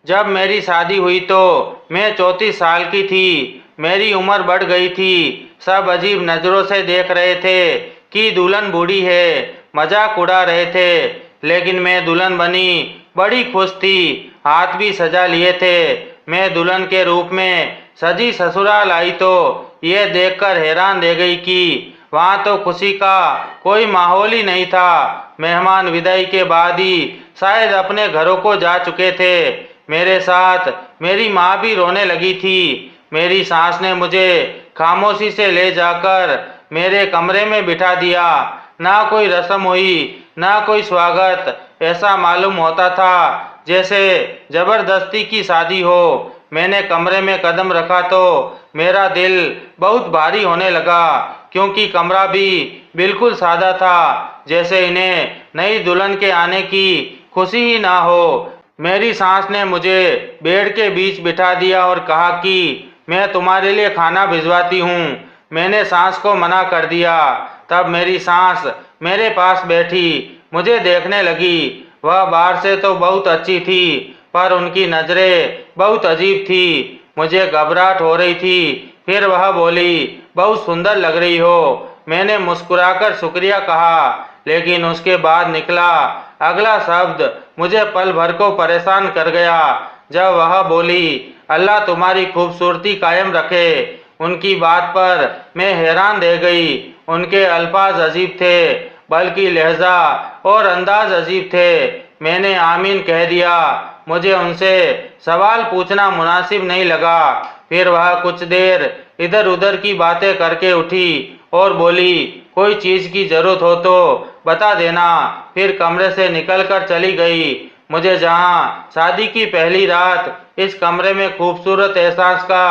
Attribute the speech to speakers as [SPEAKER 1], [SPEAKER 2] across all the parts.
[SPEAKER 1] जब मेरी शादी हुई तो मैं 34 साल की थी। मेरी उम्र बढ़ गई थी। सब अजीब नज़रों से देख रहे थे कि दुल्हन बूढ़ी है, मजाक उड़ा रहे थे। लेकिन मैं दुल्हन बनी, बड़ी खुश थी। हाथ भी सजा लिए थे। मैं दुल्हन के रूप में सजी ससुराल आई तो ये देखकर हैरान रह गई कि वहाँ तो खुशी का कोई माहौल ही नहीं था। मेहमान विदाई के बाद ही शायद अपने घरों को जा चुके थे। मेरे साथ मेरी माँ भी रोने लगी थी। मेरी सास ने मुझे खामोशी से ले जाकर मेरे कमरे में बिठा दिया। ना कोई रस्म हुई, ना कोई स्वागत। ऐसा मालूम होता था जैसे जबरदस्ती की शादी हो। मैंने कमरे में कदम रखा तो मेरा दिल बहुत भारी होने लगा, क्योंकि कमरा भी बिल्कुल सादा था, जैसे इन्हें नई दुल्हन के आने की खुशी ही ना हो। मेरी सास ने मुझे बेड के बीच बिठा दिया और कहा कि मैं तुम्हारे लिए खाना भिजवाती हूँ। मैंने सास को मना कर दिया। तब मेरी सास मेरे पास बैठी, मुझे देखने लगी। वह बाहर से तो बहुत अच्छी थी, पर उनकी नज़रें बहुत अजीब थी। मुझे घबराहट हो रही थी। फिर वह बोली, बहुत सुंदर लग रही हो। मैंने मुस्कुराकर शुक्रिया कहा, लेकिन उसके बाद निकला अगला शब्द मुझे पल भर को परेशान कर गया। जब वह बोली, अल्लाह तुम्हारी खूबसूरती कायम रखे। उनकी बात पर मैं हैरान रह गई। उनके अल्फाज अजीब थे, बल्कि लहजा और अंदाज अजीब थे। मैंने आमीन कह दिया। मुझे उनसे सवाल पूछना मुनासिब नहीं लगा। फिर वह कुछ देर इधर उधर की बातें करके उठी और बोली, कोई चीज की जरूरत हो तो बता देना। फिर कमरे से निकलकर चली गई। मुझे जहाँ शादी की पहली रात इस कमरे में खूबसूरत एहसास का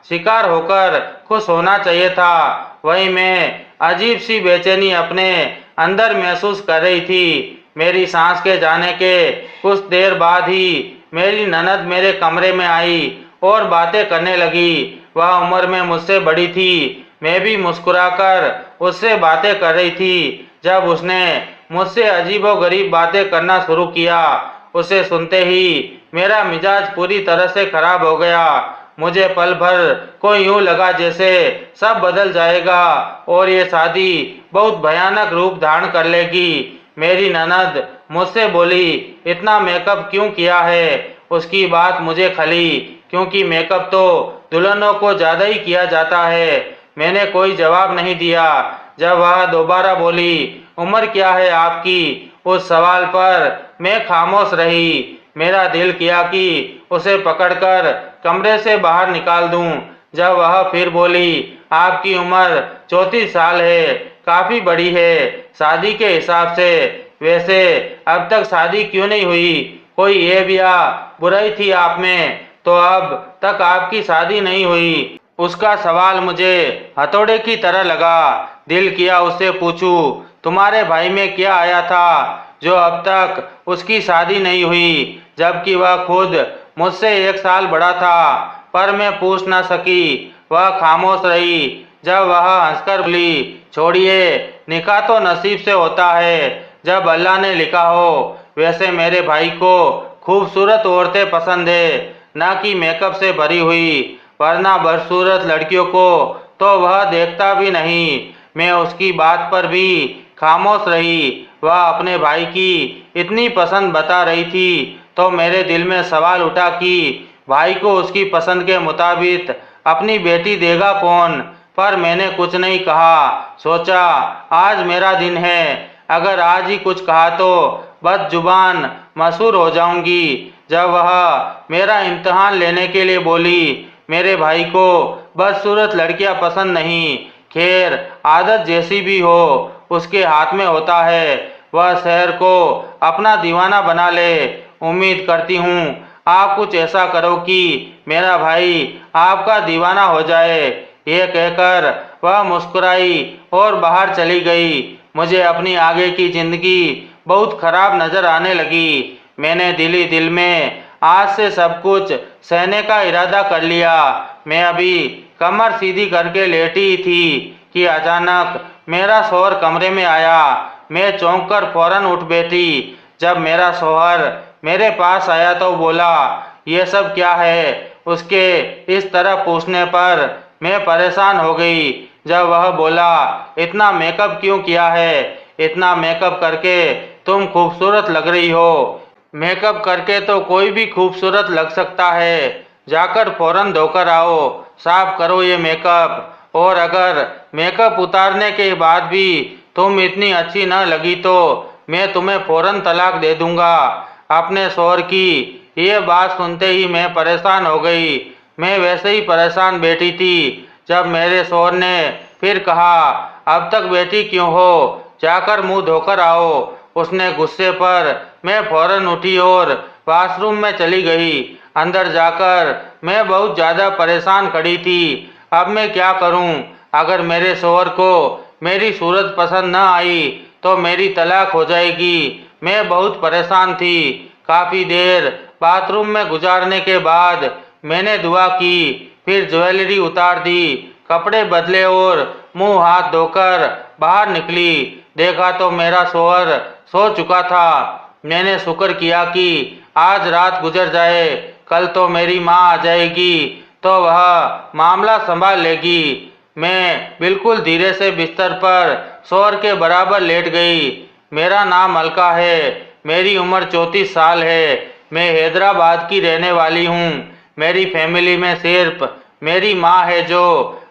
[SPEAKER 1] शिकार होकर खुश होना चाहिए था, वहीं मैं अजीब सी बेचैनी अपने अंदर महसूस कर रही थी। मेरी सांस के जाने के कुछ देर बाद ही मेरी ननद मेरे कमरे में आई और बातें करने लगी। वह उम्र में मुझसे बड़ी थी। मैं भी मुस्कुराकर उससे बातें कर रही थी। जब उसने मुझसे अजीबोगरीब बातें करना शुरू किया, उसे सुनते ही मेरा मिजाज पूरी तरह से खराब हो गया। मुझे पल भर को यूं लगा जैसे सब बदल जाएगा और ये शादी बहुत भयानक रूप धारण कर लेगी। मेरी ननद मुझसे बोली, इतना मेकअप क्यों किया है? उसकी बात मुझे खली, क्योंकि मेकअप तो दुल्हनों को ज्यादा ही किया जाता है। मैंने कोई जवाब नहीं दिया। जब वह दोबारा बोली, उम्र क्या है आपकी? उस सवाल पर मैं खामोश रही। मेरा दिल किया कि उसे पकड़कर कमरे से बाहर निकाल दूं। जब वह फिर बोली, आपकी उम्र 34 साल है, काफी बड़ी है शादी के हिसाब से। वैसे अब तक शादी क्यों नहीं हुई? कोई ऐब या बुराई थी आप में तो अब तक आपकी शादी नहीं हुई? उसका सवाल मुझे हथौड़े की तरह लगा। दिल किया उससे पूछूं, तुम्हारे भाई में क्या आया था जो अब तक उसकी शादी नहीं हुई, जबकि वह खुद मुझसे 1 साल बड़ा था। पर मैं पूछ न सकी। वह खामोश रही। जब वह हंसकर बोली, छोड़िए, निकाह तो नसीब से होता है, जब अल्लाह ने लिखा हो। वैसे मेरे भाई को खूबसूरत औरतें पसंद है, न कि मेकअप से भरी हुई, वरना बदसूरत लड़कियों को तो वह देखता भी नहीं। मैं उसकी बात पर भी खामोश रही। वह अपने भाई की इतनी पसंद बता रही थी तो मेरे दिल में सवाल उठा कि भाई को उसकी पसंद के मुताबिक अपनी बेटी देगा कौन? पर मैंने कुछ नहीं कहा। सोचा, आज मेरा दिन है, अगर आज ही कुछ कहा तो बदजुबान मशहूर हो जाऊंगी। जब वह मेरा इम्तिहान लेने के लिए बोली, मेरे भाई को बदसूरत लड़कियां पसंद नहीं, खैर आदत जैसी भी हो उसके हाथ में होता है, वह शहर को अपना दीवाना बना ले। उम्मीद करती हूँ आप कुछ ऐसा करो कि मेरा भाई आपका दीवाना हो जाए। ये कहकर वह मुस्कुराई और बाहर चली गई। मुझे अपनी आगे की जिंदगी बहुत खराब नजर आने लगी। मैंने दिल ही दिल में आज से सब कुछ सहने का इरादा कर लिया। मैं अभी कमर सीधी करके लेटी ही थी कि अचानक मेरा शौहर कमरे में आया। मैं चौंक कर फौरन उठ बैठी। जब मेरा शौहर मेरे पास आया तो बोला, ये सब क्या है? उसके इस तरह पूछने पर मैं परेशान हो गई। जब वह बोला, इतना मेकअप क्यों किया है? इतना मेकअप करके तुम खूबसूरत लग रही हो। मेकअप करके तो कोई भी खूबसूरत लग सकता है। जाकर फौरन धोकर आओ, साफ करो ये मेकअप। और अगर मेकअप उतारने के बाद भी तुम इतनी अच्छी न लगी तो मैं तुम्हें फौरन तलाक दे दूंगा। अपने शौहर की ये बात सुनते ही मैं परेशान हो गई। मैं वैसे ही परेशान बैठी थी जब मेरे शौहर ने फिर कहा, अब तक बैठी क्यों हो? जाकर मुंह धोकर आओ। उसने गुस्से पर मैं फौरन उठी और वॉशरूम में चली गई। अंदर जाकर मैं बहुत ज़्यादा परेशान खड़ी थी। अब मैं क्या करूं? अगर मेरे शौहर को मेरी सूरत पसंद न आई तो मेरी तलाक हो जाएगी। मैं बहुत परेशान थी। काफ़ी देर बाथरूम में गुजारने के बाद मैंने दुआ की, फिर ज्वेलरी उतार दी, कपड़े बदले और मुंह हाथ धोकर बाहर निकली। देखा तो मेरा शौहर सो चुका था। मैंने शुक्र किया कि आज रात गुजर जाए, कल तो मेरी माँ आ जाएगी तो वह मामला संभाल लेगी। मैं बिल्कुल धीरे से बिस्तर पर शौहर के बराबर लेट गई। मेरा नाम अलका है। मेरी उम्र 34 साल है। मैं हैदराबाद की रहने वाली हूँ। मेरी फैमिली में सिर्फ मेरी माँ है जो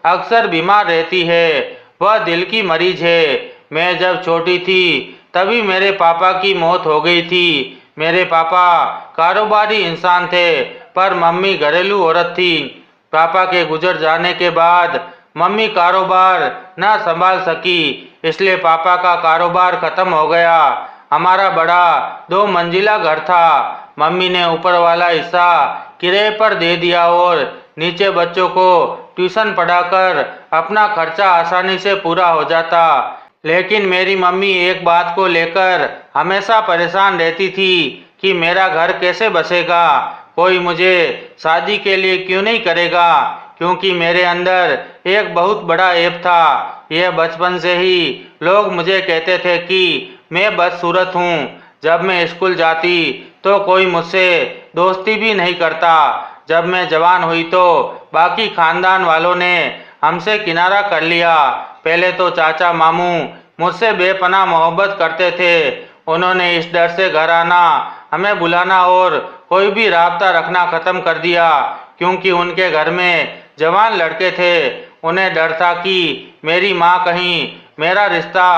[SPEAKER 1] अक्सर बीमार रहती है। वह दिल की मरीज है। मैं जब छोटी थी तभी मेरे पापा की मौत हो गई थी। मेरे पापा कारोबारी इंसान थे पर मम्मी घरेलू औरत थी। पापा के गुजर जाने के बाद मम्मी कारोबार न संभाल सकी, इसलिए पापा का कारोबार खत्म हो गया। हमारा बड़ा 2 मंजिला घर था। मम्मी ने ऊपर वाला हिस्सा किराए पर दे दिया और नीचे बच्चों को ट्यूशन पढ़ाकर अपना खर्चा आसानी से पूरा हो जाता। लेकिन मेरी मम्मी एक बात को लेकर हमेशा परेशान रहती थी कि मेरा घर कैसे बसेगा, कोई मुझे शादी के लिए क्यों नहीं करेगा, क्योंकि मेरे अंदर एक बहुत बड़ा ऐब था। यह बचपन से ही लोग मुझे कहते थे कि मैं बदसूरत हूँ। जब मैं स्कूल जाती तो कोई मुझसे दोस्ती भी नहीं करता। जब मैं जवान हुई तो बाकी खानदान वालों ने हमसे किनारा कर लिया। पहले तो चाचा मामू मुझसे बेपनाह मोहब्बत करते थे। उन्होंने इस डर से घर आना, हमें बुलाना और कोई भी राब्ता रखना खत्म कर दिया, क्योंकि उनके घर में जवान लड़के थे। उन्हें डर था कि मेरी माँ कहीं मेरा रिश्ता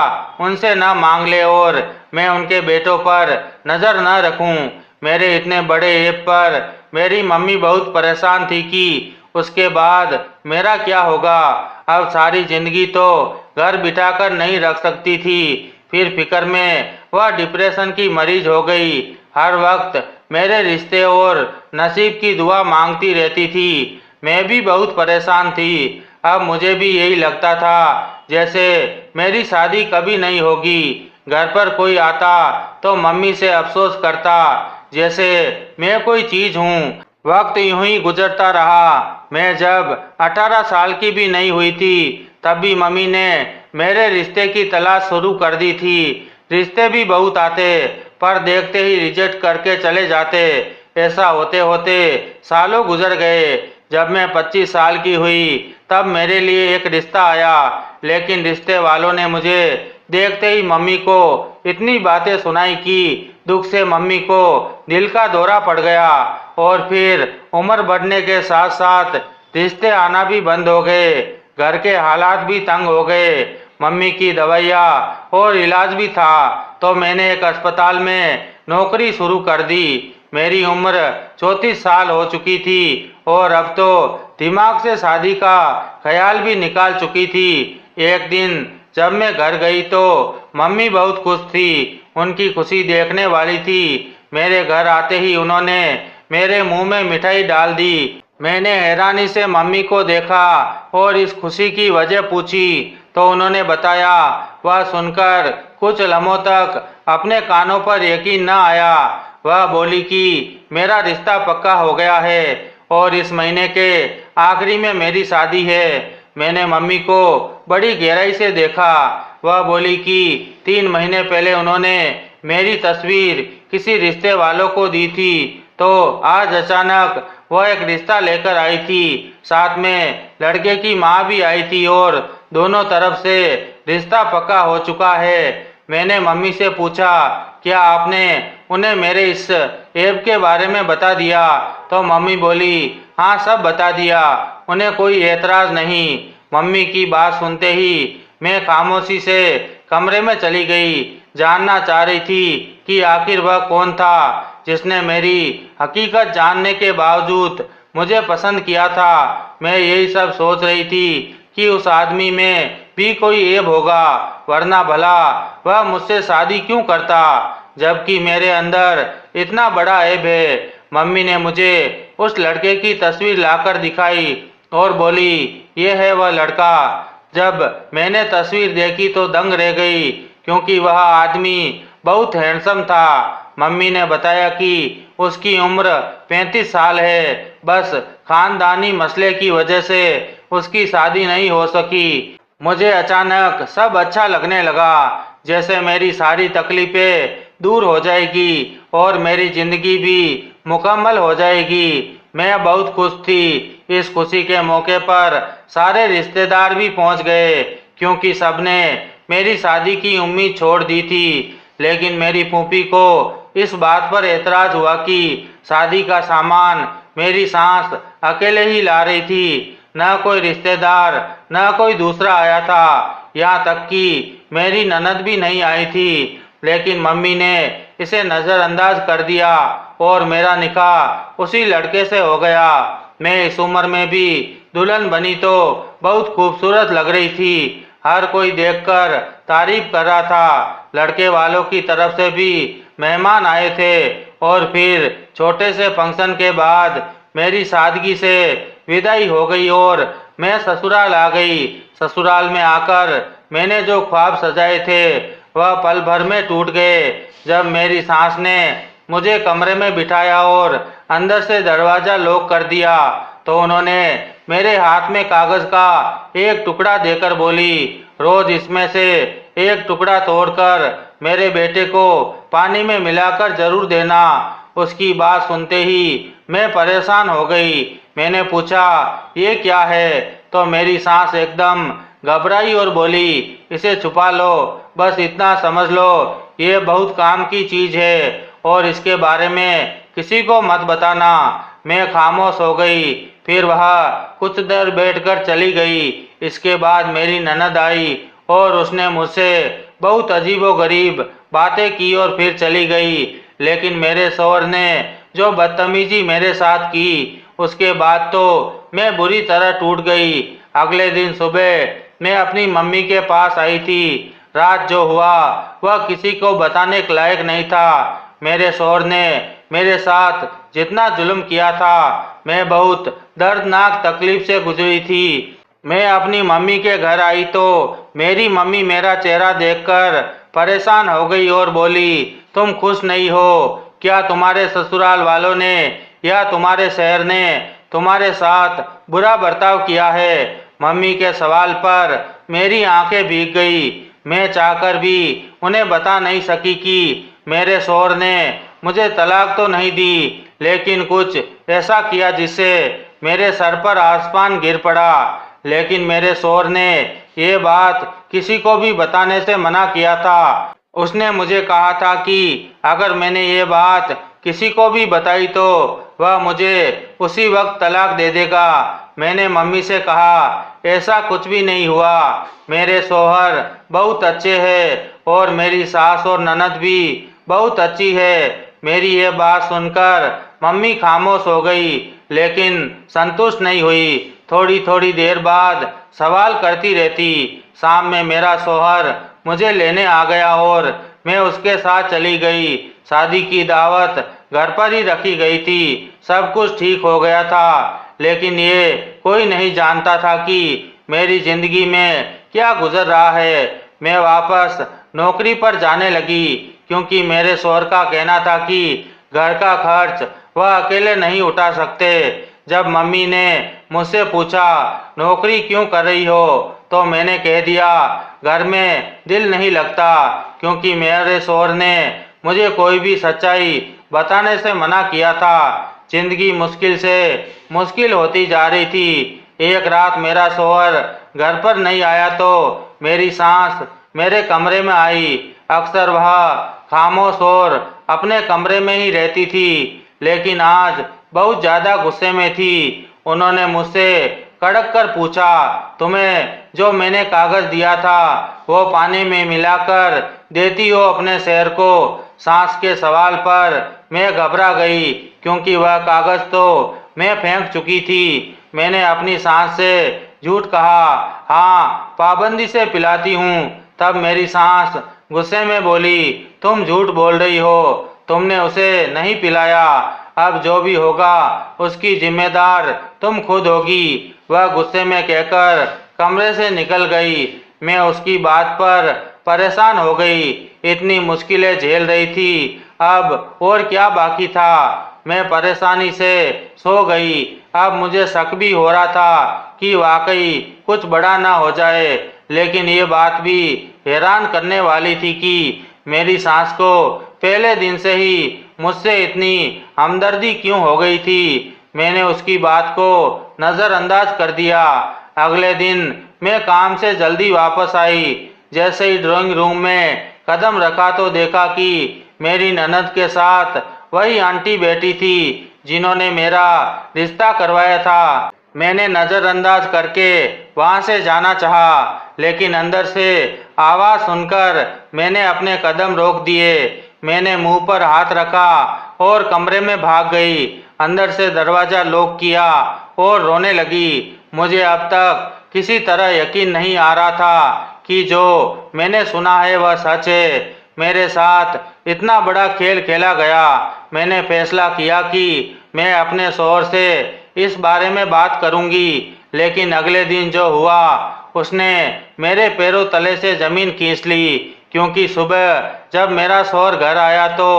[SPEAKER 1] उनसे न मांग ले और मैं उनके बेटों पर नज़र न रखूं। मेरे इतने बड़े ऐब पर मेरी मम्मी बहुत परेशान थी कि उसके बाद मेरा क्या होगा। अब सारी जिंदगी तो घर बिठाकर नहीं रख सकती थी। फिर फिक्र में वह डिप्रेशन की मरीज हो गई। हर वक्त मेरे रिश्ते और नसीब की दुआ मांगती रहती थी। मैं भी बहुत परेशान थी। अब मुझे भी यही लगता था जैसे मेरी शादी कभी नहीं होगी। घर पर कोई आता तो मम्मी से अफसोस करता जैसे मैं कोई चीज़ हूँ। वक्त यूं ही गुजरता रहा। मैं जब 18 साल की भी नहीं हुई थी तब भी मम्मी ने मेरे रिश्ते की तलाश शुरू कर दी थी। रिश्ते भी बहुत आते पर देखते ही रिजेक्ट करके चले जाते। ऐसा होते होते सालों गुजर गए। जब मैं 25 साल की हुई तब मेरे लिए एक रिश्ता आया, लेकिन रिश्ते वालों ने मुझे देखते ही मम्मी को इतनी बातें सुनाई कि दुख से मम्मी को दिल का दौरा पड़ गया। और फिर उम्र बढ़ने के साथ साथ रिश्ते आना भी बंद हो गए। घर के हालात भी तंग हो गए। मम्मी की दवाइयाँ और इलाज भी था तो मैंने एक अस्पताल में नौकरी शुरू कर दी। मेरी उम्र 34 साल हो चुकी थी और अब तो दिमाग से शादी का ख्याल भी निकाल चुकी थी। एक दिन जब मैं घर गई तो मम्मी बहुत खुश थी। उनकी खुशी देखने वाली थी। मेरे घर आते ही उन्होंने मेरे मुंह में मिठाई डाल दी। मैंने हैरानी से मम्मी को देखा और इस खुशी की वजह पूछी तो उन्होंने बताया। वह सुनकर कुछ लम्हों तक अपने कानों पर यकीन न आया। वह बोली कि मेरा रिश्ता पक्का हो गया है और इस महीने के आखिरी में मेरी शादी है। मैंने मम्मी को बड़ी गहराई से देखा। वह बोली कि 3 महीने पहले उन्होंने मेरी तस्वीर किसी रिश्ते वालों को दी थी तो आज अचानक वह एक रिश्ता लेकर आई थी। साथ में लड़के की माँ भी आई थी और दोनों तरफ से रिश्ता पक्का हो चुका है। मैंने मम्मी से पूछा, क्या आपने उन्हें मेरे इस ऐब के बारे में बता दिया? तो मम्मी बोली, हाँ सब बता दिया, उन्हें कोई एतराज़ नहीं। मम्मी की बात सुनते ही मैं खामोशी से कमरे में चली गई। जानना चाह रही थी कि आखिर वह कौन था जिसने मेरी हकीकत जानने के बावजूद मुझे पसंद किया था। मैं यही सब सोच रही थी कि उस आदमी में भी कोई ऐब होगा, वरना भला वह मुझसे शादी क्यों करता, जबकि मेरे अंदर इतना बड़ा ऐब है। मम्मी ने मुझे उस लड़के की तस्वीर लाकर दिखाई और बोली, ये है वह लड़का। जब मैंने तस्वीर देखी तो दंग रह गई, क्योंकि वह आदमी बहुत हैंडसम था। मम्मी ने बताया कि उसकी उम्र 35 साल है, बस खानदानी मसले की वजह से उसकी शादी नहीं हो सकी। मुझे अचानक सब अच्छा लगने लगा, जैसे मेरी सारी तकलीफें दूर हो जाएगी और मेरी जिंदगी भी मुकम्मल हो जाएगी। मैं बहुत खुश थी। इस खुशी के मौके पर सारे रिश्तेदार भी पहुंच गए, क्योंकि सबने मेरी शादी की उम्मीद छोड़ दी थी। लेकिन मेरी फूफी को इस बात पर एतराज हुआ कि शादी का सामान मेरी सास अकेले ही ला रही थी, न कोई रिश्तेदार न कोई दूसरा आया था। यहाँ तक कि मेरी ननद भी नहीं आई थी। लेकिन मम्मी ने इसे नज़रअंदाज कर दिया और मेरा निकाह उसी लड़के से हो गया। मैं इस उम्र में भी दुल्हन बनी तो बहुत खूबसूरत लग रही थी। हर कोई देखकर तारीफ कर रहा था। लड़के वालों की तरफ से भी मेहमान आए थे और फिर छोटे से फंक्शन के बाद मेरी सादगी से विदाई हो गई और मैं ससुराल आ गई। ससुराल में आकर मैंने जो ख्वाब सजाए थे वह पल भर में टूट गए। जब मेरी सास ने मुझे कमरे में बिठाया और अंदर से दरवाज़ा लॉक कर दिया, तो उन्होंने मेरे हाथ में कागज़ का एक टुकड़ा देकर बोली, रोज़ इसमें से एक टुकड़ा तोड़कर मेरे बेटे को पानी में मिलाकर जरूर देना। उसकी बात सुनते ही मैं परेशान हो गई। मैंने पूछा, ये क्या है? तो मेरी सास एकदम घबराई और बोली, इसे छुपा लो, बस इतना समझ लो ये बहुत काम की चीज़ है और इसके बारे में किसी को मत बताना। मैं खामोश हो गई। फिर वह कुछ देर बैठकर चली गई। इसके बाद मेरी ननद आई और उसने मुझसे बहुत अजीबोगरीब बातें की और फिर चली गई। लेकिन मेरे शौहर ने जो बदतमीजी मेरे साथ की, उसके बाद तो मैं बुरी तरह टूट गई। अगले दिन सुबह मैं अपनी मम्मी के पास आई थी। रात जो हुआ वह किसी को बताने के लायक नहीं था। मेरे शौहर ने मेरे साथ जितना जुल्म किया था, मैं बहुत दर्दनाक तकलीफ से गुजरी थी। मैं अपनी मम्मी के घर आई तो मेरी मम्मी मेरा चेहरा देखकर परेशान हो गई और बोली, तुम खुश नहीं हो क्या? तुम्हारे ससुराल वालों ने या तुम्हारे शहर ने तुम्हारे साथ बुरा बर्ताव किया है? मम्मी के सवाल पर मेरी आंखें भीग गई। मैं चाहकर भी उन्हें बता नहीं सकी कि मेरे शौहर ने मुझे तलाक तो नहीं दी, लेकिन कुछ ऐसा किया जिससे मेरे सर पर आसमान गिर पड़ा। लेकिन मेरे शौहर ने ये बात किसी को भी बताने से मना किया था। उसने मुझे कहा था कि अगर मैंने ये बात किसी को भी बताई तो वह मुझे उसी वक्त तलाक दे देगा। मैंने मम्मी से कहा, ऐसा कुछ भी नहीं हुआ, मेरे शौहर बहुत अच्छे हैं और मेरी सास और ननद भी बहुत अच्छी है। मेरी ये बात सुनकर मम्मी खामोश हो गई, लेकिन संतुष्ट नहीं हुई। थोड़ी थोड़ी देर बाद सवाल करती रहती। शाम में मेरा शौहर मुझे लेने आ गया और मैं उसके साथ चली गई। शादी की दावत घर पर ही रखी गई थी। सब कुछ ठीक हो गया था, लेकिन ये कोई नहीं जानता था कि मेरी जिंदगी में क्या गुजर रहा है। मैं वापस नौकरी पर जाने लगी, क्योंकि मेरे शौहर का कहना था कि घर का खर्च वह अकेले नहीं उठा सकते। जब मम्मी ने मुझसे पूछा, नौकरी क्यों कर रही हो, तो मैंने कह दिया, घर में दिल नहीं लगता, क्योंकि मेरे शौहर ने मुझे कोई भी सच्चाई बताने से मना किया था। जिंदगी मुश्किल से मुश्किल होती जा रही थी। एक रात मेरा शौहर घर पर नहीं आया तो मेरी सास मेरे कमरे में आई। अक्सर वह खामोश और अपने कमरे में ही रहती थी, लेकिन आज बहुत ज़्यादा गुस्से में थी। उन्होंने मुझसे कड़क कर पूछा, तुम्हें जो मैंने कागज दिया था वो पानी में मिलाकर देती हो अपने शहर को? सास के सवाल पर मैं घबरा गई, क्योंकि वह कागज तो मैं फेंक चुकी थी। मैंने अपनी सास से झूठ कहा, हाँ पाबंदी से पिलाती हूँ। तब मेरी सास गुस्से में बोली, तुम झूठ बोल रही हो, तुमने उसे नहीं पिलाया। अब जो भी होगा उसकी जिम्मेदार तुम खुद होगी। वह गुस्से में कहकर कमरे से निकल गई। मैं उसकी बात पर परेशान हो गई। इतनी मुश्किलें झेल रही थी, अब और क्या बाकी था। मैं परेशानी से सो गई। अब मुझे शक भी हो रहा था कि वाकई कुछ बड़ा ना हो जाए, लेकिन ये बात भी हैरान करने वाली थी कि मेरी सास को पहले दिन से ही मुझसे इतनी हमदर्दी क्यों हो गई थी। मैंने उसकी बात को नज़रअंदाज कर दिया। अगले दिन मैं काम से जल्दी वापस आई। जैसे ही ड्राइंग रूम में कदम रखा तो देखा कि मेरी ननद के साथ वही आंटी बैठी थी जिन्होंने मेरा रिश्ता करवाया था। मैंने नज़रअंदाज करके वहां से जाना चाहा, लेकिन अंदर से आवाज़ सुनकर मैंने अपने कदम रोक दिए। मैंने मुंह पर हाथ रखा और कमरे में भाग गई। अंदर से दरवाज़ा लॉक किया और रोने लगी। मुझे अब तक किसी तरह यकीन नहीं आ रहा था कि जो मैंने सुना है वह सच है। मेरे साथ इतना बड़ा खेल खेला गया। मैंने फैसला किया कि मैं अपने शौहर से इस बारे में बात करूंगी, लेकिन अगले दिन जो हुआ उसने मेरे पैरों तले से ज़मीन खींच ली। क्योंकि सुबह जब मेरा शौहर घर आया तो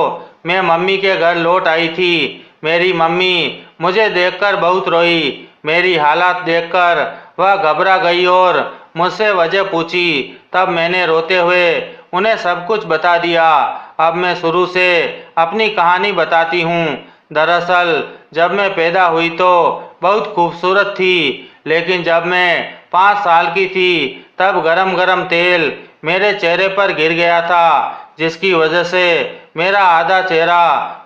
[SPEAKER 1] मैं मम्मी के घर लौट आई थी। मेरी मम्मी मुझे देखकर बहुत रोई। मेरी हालत देखकर वह घबरा गई और मुझसे वजह पूछी। तब मैंने रोते हुए उन्हें सब कुछ बता दिया। अब मैं शुरू से अपनी कहानी बताती हूँ। दरअसल जब मैं पैदा हुई तो बहुत खूबसूरत थी, लेकिन जब मैं 5 साल की थी तब गरम गरम तेल मेरे चेहरे पर गिर गया था, जिसकी वजह से मेरा आधा चेहरा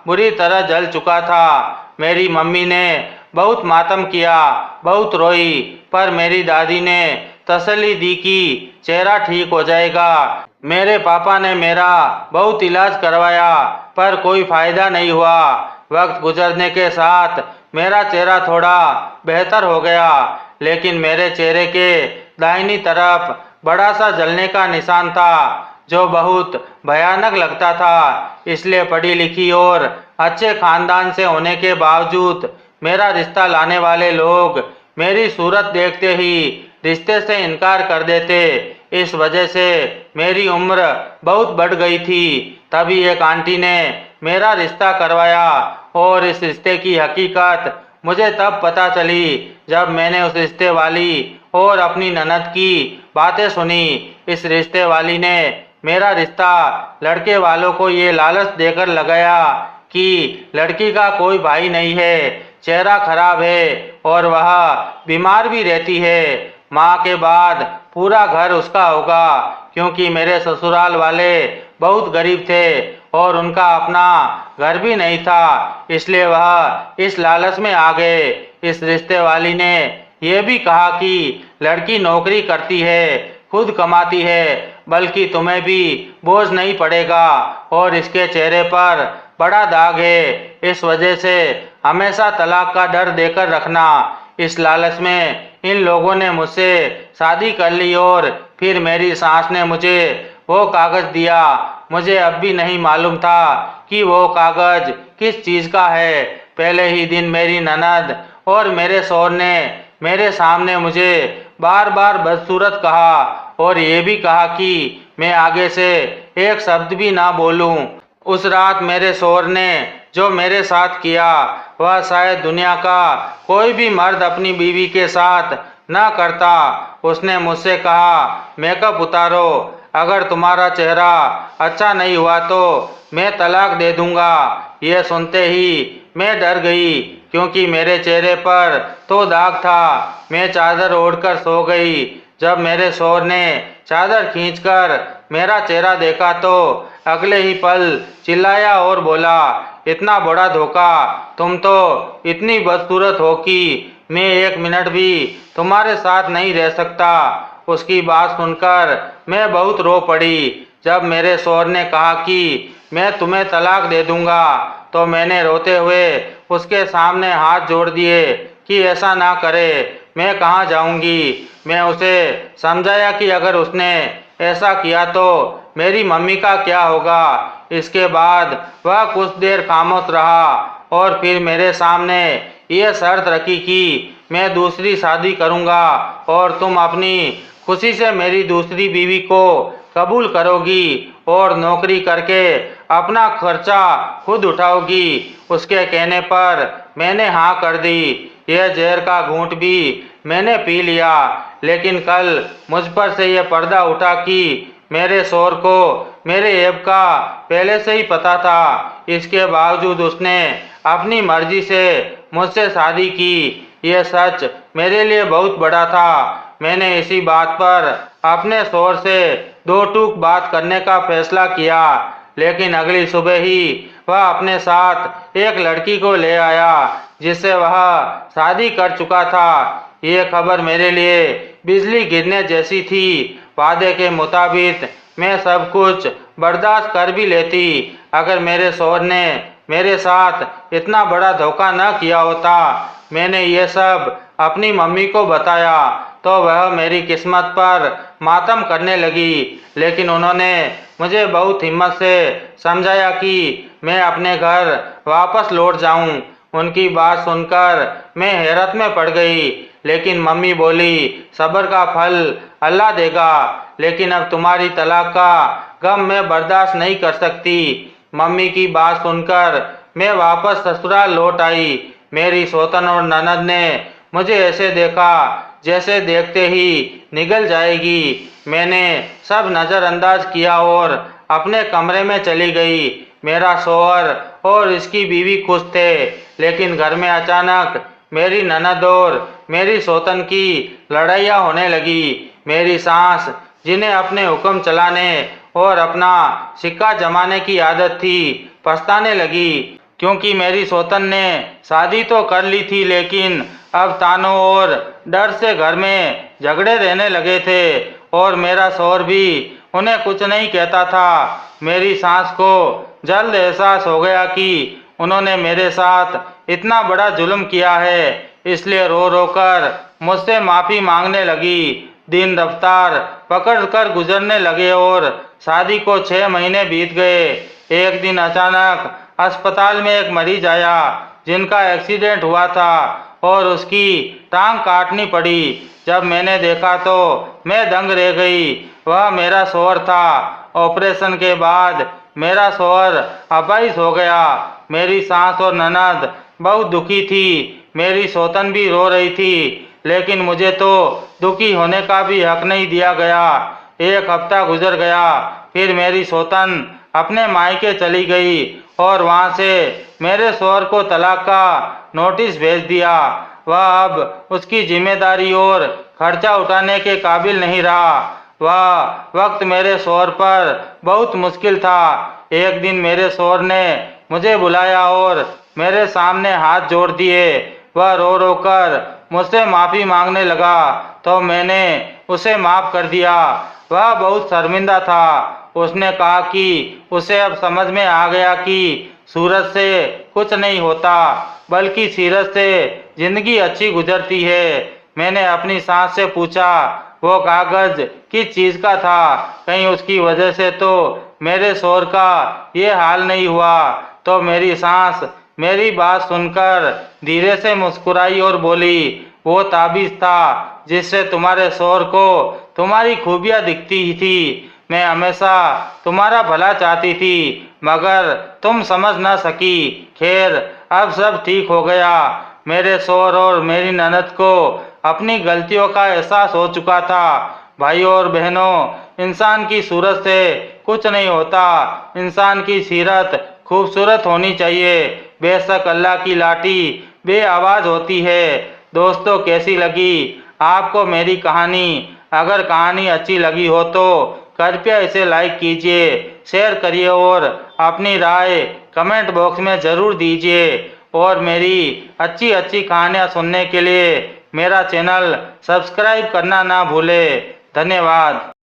[SPEAKER 1] बुरी तरह जल चुका था। मेरी मम्मी ने बहुत मातम किया, बहुत रोई, पर मेरी दादी ने तसल्ली दी कि चेहरा ठीक हो जाएगा। मेरे पापा ने मेरा बहुत इलाज करवाया, पर कोई फायदा नहीं हुआ। वक्त गुजरने के साथ मेरा चेहरा थोड़ा बेहतर हो गया, लेकिन मेरे चेहरे के दाहिनी तरफ बड़ा सा जलने का निशान था, जो बहुत भयानक लगता था। इसलिए पढ़ी लिखी और अच्छे खानदान से होने के बावजूद मेरा रिश्ता लाने वाले लोग मेरी सूरत देखते ही रिश्ते से इनकार कर देते। इस वजह से मेरी उम्र बहुत बढ़ गई थी। तभी एक आंटी ने मेरा रिश्ता करवाया और इस रिश्ते की हकीकत मुझे तब पता चली जब मैंने उस रिश्ते वाली और अपनी ननद की बातें सुनी। इस रिश्ते वाली ने मेरा रिश्ता लड़के वालों को ये लालच देकर लगाया कि लड़की का कोई भाई नहीं है, चेहरा खराब है और वह बीमार भी रहती है। माँ के बाद पूरा घर उसका होगा, क्योंकि मेरे ससुराल वाले बहुत गरीब थे और उनका अपना घर भी नहीं था, इसलिए वह इस लालच में आ गए। इस रिश्ते वाली ने यह भी कहा कि लड़की नौकरी करती है, खुद कमाती है, बल्कि तुम्हें भी बोझ नहीं पड़ेगा और इसके चेहरे पर बड़ा दाग है। इस वजह से हमेशा तलाक का डर देकर रखना। इस लालच में इन लोगों ने मुझसे शादी कर ली और फिर मेरी सास ने मुझे वो कागज दिया। मुझे अब भी नहीं मालूम था कि वो कागज किस चीज़ का है। पहले ही दिन मेरी ननद और मेरे शौहर ने मेरे सामने मुझे बार बार बदसूरत कहा और ये भी कहा कि मैं आगे से एक शब्द भी ना बोलूं। उस रात मेरे शौहर ने जो मेरे साथ किया वह शायद दुनिया का कोई भी मर्द अपनी बीवी के साथ ना करता। उसने मुझसे कहा, मेकअप उतारो, अगर तुम्हारा चेहरा अच्छा नहीं हुआ तो मैं तलाक दे दूंगा। यह सुनते ही मैं डर गई, क्योंकि मेरे चेहरे पर तो दाग था। मैं चादर ओढ़कर सो गई। जब मेरे शौहर ने चादर खींचकर मेरा चेहरा देखा तो अगले ही पल चिल्लाया और बोला, इतना बड़ा धोखा! तुम तो इतनी बदसूरत हो कि मैं 1 मिनट भी तुम्हारे साथ नहीं रह सकता। उसकी बात सुनकर मैं बहुत रो पड़ी। जब मेरे शौहर ने कहा कि मैं तुम्हें तलाक दे दूंगा, तो मैंने रोते हुए उसके सामने हाथ जोड़ दिए कि ऐसा ना करे, मैं कहाँ जाऊंगी। मैं उसे समझाया कि अगर उसने ऐसा किया तो मेरी मम्मी का क्या होगा। इसके बाद वह कुछ देर खामोश रहा और फिर मेरे सामने ये शर्त रखी कि मैं दूसरी शादी करूंगा और तुम अपनी खुशी से मेरी दूसरी बीवी को कबूल करोगी और नौकरी करके अपना खर्चा खुद उठाओगी। उसके कहने पर मैंने हाँ कर दी। यह जहर का घूंट भी मैंने पी लिया, लेकिन कल मुझ पर से यह पर्दा उठा कि मेरे शौहर को मेरे ऐब का पहले से ही पता था। इसके बावजूद उसने अपनी मर्जी से मुझसे शादी की। यह सच मेरे लिए बहुत बड़ा था। मैंने इसी बात पर अपने शौहर से दो टूक बात करने का फैसला किया, लेकिन अगली सुबह ही वह अपने साथ एक लड़की को ले आया जिससे वह शादी कर चुका था। ये खबर मेरे लिए बिजली गिरने जैसी थी। वादे के मुताबिक मैं सब कुछ बर्दाश्त कर भी लेती अगर मेरे शौहर ने मेरे साथ इतना बड़ा धोखा न किया होता। मैंने ये सब अपनी मम्मी को बताया तो वह मेरी किस्मत पर मातम करने लगी, लेकिन उन्होंने मुझे बहुत हिम्मत से समझाया कि मैं अपने घर वापस लौट जाऊं। उनकी बात सुनकर मैं हैरत में पड़ गई, लेकिन मम्मी बोली, सब्र का फल अल्लाह देगा, लेकिन अब तुम्हारी तलाक का गम मैं बर्दाश्त नहीं कर सकती। मम्मी की बात सुनकर मैं वापस ससुराल लौट आई। मेरी सौतन और ननद ने मुझे ऐसे देखा जैसे देखते ही निगल जाएगी। मैंने सब नज़रअंदाज किया और अपने कमरे में चली गई। मेरा शौहर और इसकी बीवी खुश थे, लेकिन घर में अचानक मेरी ननद और मेरी सौतन की लड़ाइयाँ होने लगी। मेरी सास, जिन्हें अपने हुक्म चलाने और अपना सिक्का जमाने की आदत थी, पछताने लगी, क्योंकि मेरी सौतन ने शादी तो कर ली थी, लेकिन अब तानों और डर से घर में झगड़े रहने लगे थे और मेरा शौहर भी उन्हें कुछ नहीं कहता था। मेरी सास को जल्द एहसास हो गया कि उन्होंने मेरे साथ इतना बड़ा जुल्म किया है, इसलिए रो रो कर मुझसे माफ़ी मांगने लगी। दिन रफ्तार पकड़कर गुजरने लगे और शादी को 6 महीने बीत गए। एक दिन अचानक अस्पताल में एक मरीज आया जिनका एक्सीडेंट हुआ था और उसकी टांग काटनी पड़ी। जब मैंने देखा तो मैं दंग रह गई। वह मेरा शौहर था। ऑपरेशन के बाद मेरा शौहर अपाहिज हो गया। मेरी सास और ननद बहुत दुखी थी। मेरी सौतन भी रो रही थी, लेकिन मुझे तो दुखी होने का भी हक नहीं दिया गया। 1 हफ्ता गुजर गया, फिर मेरी सौतन अपने मायके चली गई और वहाँ से मेरे शौहर को तलाक का नोटिस भेज दिया। वह अब उसकी जिम्मेदारी और खर्चा उठाने के काबिल नहीं रहा। वह वक्त मेरे शौहर पर बहुत मुश्किल था। एक दिन मेरे शौहर ने मुझे बुलाया और मेरे सामने हाथ जोड़ दिए। वह रो रो कर मुझसे माफ़ी मांगने लगा, तो मैंने उसे माफ़ कर दिया। वह बहुत शर्मिंदा था। उसने कहा कि उसे अब समझ में आ गया कि सूरत से कुछ नहीं होता, बल्कि सीरत से जिंदगी अच्छी गुजरती है। मैंने अपनी सास से पूछा, वो कागज किस चीज़ का था? कहीं उसकी वजह से तो मेरे शौहर का ये हाल नहीं हुआ? तो मेरी सास मेरी बात सुनकर धीरे से मुस्कुराई और बोली, वो ताबीज़ था जिससे तुम्हारे शौहर को तुम्हारी खूबियाँ दिखती ही थी। मैं हमेशा तुम्हारा भला चाहती थी, मगर तुम समझ न सकी। खैर, अब सब ठीक हो गया। मेरे शौहर और मेरी ननद को अपनी गलतियों का एहसास हो चुका था। भाइयों और बहनों, इंसान की सूरत से कुछ नहीं होता। इंसान की सीरत खूबसूरत होनी चाहिए। बेशक अल्लाह की लाठी बेआवाज़ होती है। दोस्तों, कैसी लगी आपको मेरी कहानी? अगर कहानी अच्छी लगी हो तो कृपया इसे लाइक कीजिए, शेयर करिए और अपनी राय कमेंट बॉक्स में ज़रूर दीजिए। और मेरी अच्छी अच्छी कहानियाँ सुनने के लिए मेरा चैनल सब्सक्राइब करना ना भूलें। धन्यवाद।